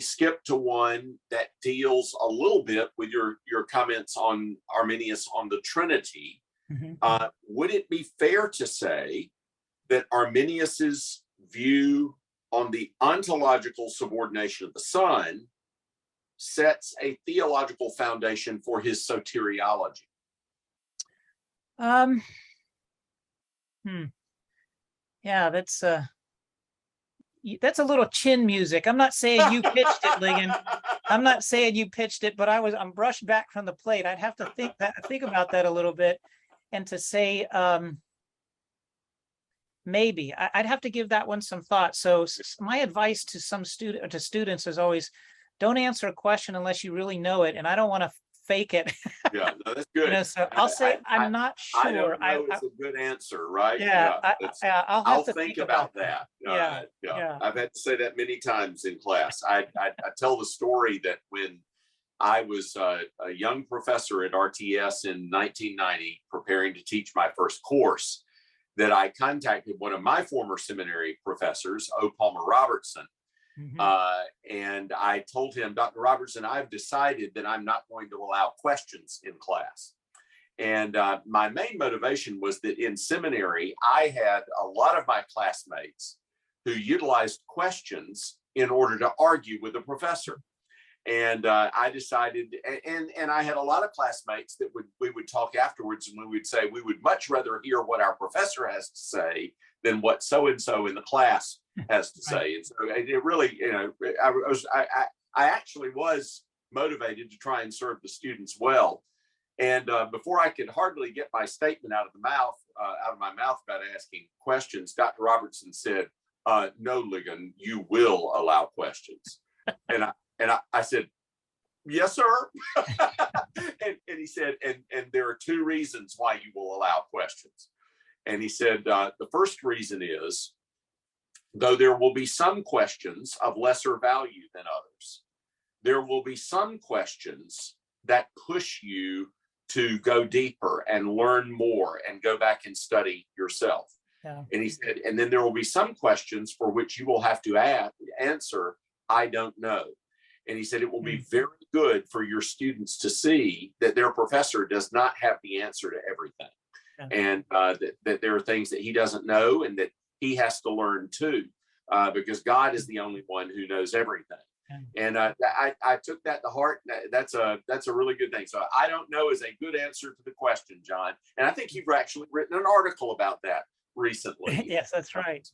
skip to one that deals a little bit with your comments on Arminius on the Trinity. Would it be fair to say that Arminius's view on the ontological subordination of the Son sets a theological foundation for his soteriology? Yeah, that's a little chin music. I'm not saying you pitched it, Ligon. I'm not saying you pitched it, but I'm brushed back from the plate. I'd have to think about that a little bit, and to say maybe I'd have to give that one some thought. So my advice to students is always, don't answer a question unless you really know it, and I don't want to fake it. Yeah, no, that's good. So I'll say I'm not sure. I don't know it's a good answer, right? Yeah, I'll think about that. Yeah. I've had to say that many times in class. I tell the story that when I was a young professor at RTS in 1990, preparing to teach my first course, that I contacted one of my former seminary professors, O. Palmer Robertson. And I told him, Dr. Robertson, I've decided that I'm not going to allow questions in class. And my main motivation was that in seminary, I had a lot of my classmates who utilized questions in order to argue with the professor. And I decided, and I had a lot of classmates that we would talk afterwards, and we would say we would much rather hear what our professor has to say than what so-and-so in the class has to say. And so it really, I actually was motivated to try and serve the students well. And before I could hardly get my statement out of my mouth about asking questions, Dr. Robertson said, no, Ligon, you will allow questions. And I said, yes, sir. and he said, and there are two reasons why you will allow questions. And he said, the first reason is, though there will be some questions of lesser value than others, there will be some questions that push you to go deeper and learn more and go back and study yourself. Yeah. And he said, and then there will be some questions for which you will have to answer, I don't know. And he said, it will be very good for your students to see that their professor does not have the answer to everything. Yeah. And that there are things that he doesn't know and that he has to learn too, because God is the only one who knows everything. Yeah. And I took that to heart. That's a really good thing. So I don't know is a good answer to the question, John. And I think you've actually written an article about that recently. Yes, that's right.